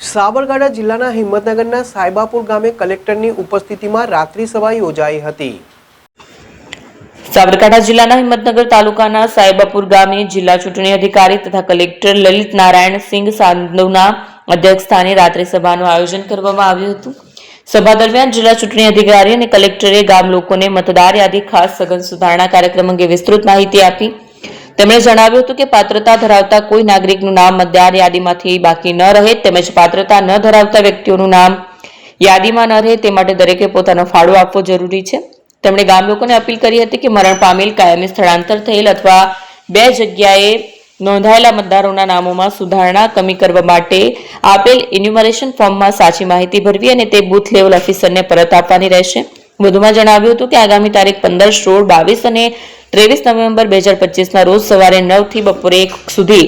સાબરકાંઠા જિલ્લાના હિંમતનગરના સાયબાપુર ગામે કલેક્ટરની ઉપસ્થિતિમાં રાત્રિ સભા યોજાઈ હતી। સાબરકાંઠા જિલ્લાના હિંમતનગર તાલુકાના સાયબાપુર ગામે જિલ્લા ચૂંટણી અધિકારી તથા કલેક્ટર લલિત નારાયણ સિંહ સાંધવના અધ્યક્ષસ્થાને રાત્રિ સભાનું આયોજન કરવામાં આવ્યું હતું। સભા દરમિયાન જિલ્લા ચૂંટણી અધિકારી અને કલેક્ટરે ગામ લોકોને મતદાર યાદી ખાસ સઘન સુધારણા કાર્યક્રમ અંગે વિસ્તૃત માહિતી આપી। તેમણે જણાવ્યું હતું કે પાત્રતા ધરાવતા કોઈ નાગરિકનું નામ મતદાર યાદીમાંથી બાકી ન રહે તેમજ પાત્રતા ન ધરાવતા વ્યક્તિઓનું નામ યાદીમાં ન રહે તે માટે દરેકે પોતાનો ફાળો આપવો જરૂરી છે। તેમણે ગામ લોકોને અપીલ કરી હતી કે મરણ પામેલ, કાયમી સ્થળાંતર થયેલ અથવા બે જગ્યાએ નોંધાયેલા મતદારોના નામોમાં સુધારણા કમી કરવા માટે આપેલ ઇન્યુમરેશન ફોર્મમાં સાચી માહિતી ભરવી અને તે બૂથ લેવલ ઓફિસરને પરત આપવાની રહેશે। વધુમાં જણાવ્યું હતું કે આગામી તારીખ 15, 16, 22 અને 23 નવેમ્બર 2025ના રોજ સવારે 9 થી બપોરે 1 સુધી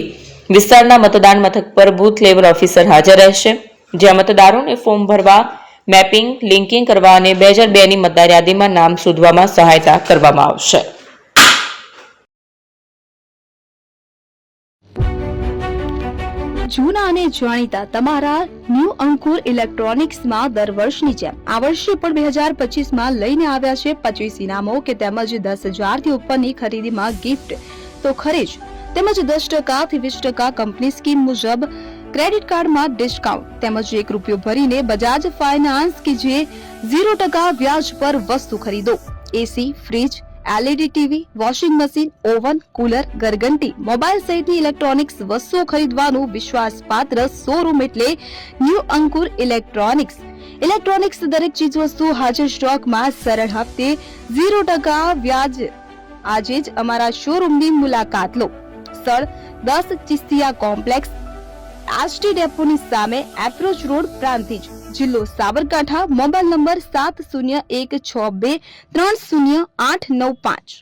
વિસ્તારના મતદાન મથક પર બૂથ લેવલ ઓફિસર હાજર રહેશે, જ્યાં મતદારોને ફોર્મ ભરવા, મેપિંગ, લિંકિંગ કરવા અને 2002ની મતદાર યાદીમાં નામ શોધવામાં સહાયતા કરવામાં આવશે। જૂના અને જાણીતા તમારા ન્યૂ અંકુર ઇલેક્ટ્રોનિક્સમાં દર વર્ષની જેમ આ વર્ષે પણ 2025માં લઈને આવ્યા છે 25 ઇનામો કે તેમજ 10,000 થી ઉપરની ખરીદીમાં ગિફ્ટ તો ખરી જ, તેમજ 10% થી 20% કંપની સ્કીમ મુજબ ક્રેડિટ કાર્ડમાં ડિસ્કાઉન્ટ તેમજ ₹1 ભરીને બજાજ ફાઇનાન્સ કે જે 0% વ્યાજ પર વસ્તુ ખરીદો। AC, fridge, LED TV, washing machine, oven, cooler, ગરગંટી, મોબાઈલ સહિતની ઇલેક્ટ્રોનિક્સ વસ્તુઓ ખરીદવાનું વિશ્વાસપાત્ર શોરૂમ એટલે ન્યૂ અંકુર ઇલેક્ટ્રોનિક્સ। ઇલેક્ટ્રોનિક્સ દરેક ચીજ વસ્તુ હાજર સ્ટોકમાં સરળ હપ્તે 0% વ્યાજ। આજે જ અમારા શોરૂમની મુલાકાત લો। સ્થળ 10 ચિસ્તિયા કોમ્પ્લેક્સ, આષ્ટી ડેપોની સામે, એપ્રોચ રોડ, પ્રાંતિજ, જિલ્લો સાબરકાંઠા। Mobile number 7012630895।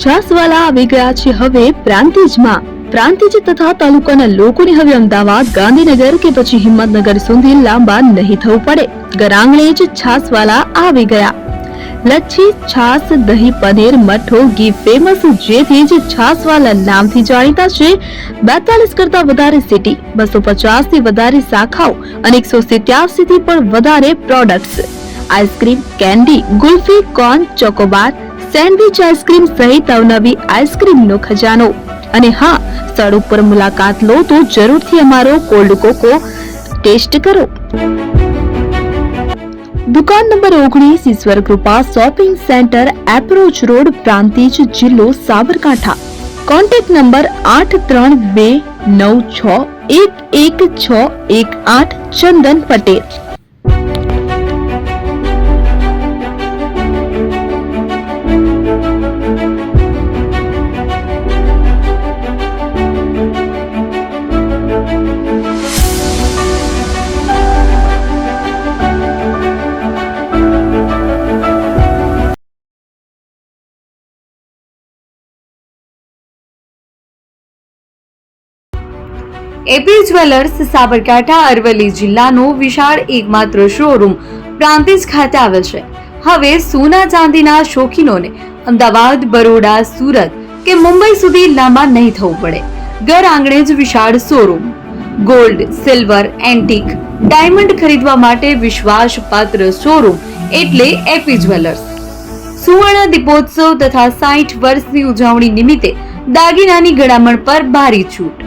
છાસવાલા આવી ગયા છે હવે પ્રાંતિજમાં। પ્રાંતિજ તથા તાલુકાના લોકોને હવે અમદાવાદ, ગાંધીનગર કે પછી હિંમતનગર સુધી લાંબા નહીં થવું પડે। ઘર આંગણે જ છાસવાલા આવી ગયા। લચ્છી, છાસ, દહીં, પનીર, મઠો, ઘી ફેમસ, જેથી જ છાસવાલા નામથી જાણીતા છે। 42 કરતા વધારે સિટી, 250 થી વધારે શાખાઓ અને 187 થી પણ વધારે products. Ice cream, candy, kulfi, corn, Chocobar, sandwich ice cream સહિત અવનવી આઈસ્ક્રીમનો ખજાનો। અને હા, સ્થળ ઉપર મુલાકાત લો તો જરૂરથી અમારો કોલ્ડ કોકો ટેસ્ટ કરો। દુકાન number 19, Ishwar Krupa shopping centre, approach road, Prantij, જિલ્લો Sabarkantha. Contact number 8326111618 Chandan Patel. AP jewellers Sabarkantha Aravalli જિલ્લાનો વિશાળ એકમાત્ર શોરૂમ પ્રાંતિજ ખાતે આવેલ છે। હવે સોના ચાંદીના શોખીનોને અમદાવાદ, બરોડા, સુરત કે મુંબઈ સુધી લાંબા નહીં થવું પડે। ઘર આંગણે જ વિશાળ showroom. Gold, silver, antique, diamond ખરીદવા માટે વિશ્વાસપાત્ર શોરૂમ એટલે એપી જ્વેલર્સ। સુવર્ણ દીપોત્સવ તથા 60 વર્ષની ઉજવણી નિમિત્તે દાગીનાની ગળામણ પર ભારી છૂટ।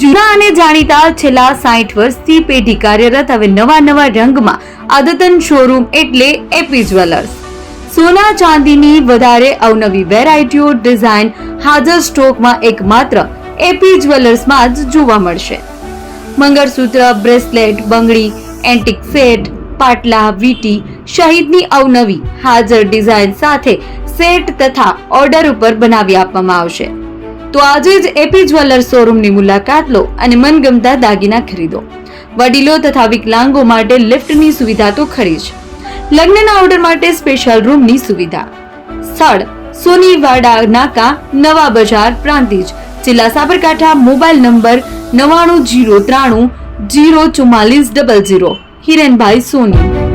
જૂના અને જાણીતા છેલ્લા 60 વર્ષથી પેઢી કાર્યરત હવે નવા રંગમાં અદ્યતન શોરૂમ એટલે એપી જ્વેલર્સ। સોના ચાંદીની વધારે અવનવી વેરાયટીઓ, ડિઝાઇન હાજર સ્ટોકમાં એકમાત્ર એપી જ્વેલર્સમાં જ જોવા મળશે। મંગળસૂત્ર, બ્રેસલેટ, બંગડી, એન્ટિક સેટ, પાટલા, વીટી સહિતની અવનવી હાજર ડિઝાઇન સાથે સેટ તથા ઓર્ડર ઉપર બનાવી આપવામાં આવશે। તો આજે જ એપી જ્વેલર્સ શોરૂમની મુલાકાત લો અને મનગમતા દાગીના ખરીદો। વડીલો તથા વિકલાંગો માટે લિફ્ટની સુવિધા તો ખરી જ. લગ્નના ઓર્ડર માટે સ્પેશિયલ રૂમની સુવિધા. સ્થળ સોનીવાડા નાકા, નવા બજાર, પ્રાંતિજ, જિલ્લા સાબરકાંઠા. Mobile number 9903304400. હિરેનભાઈ સોની.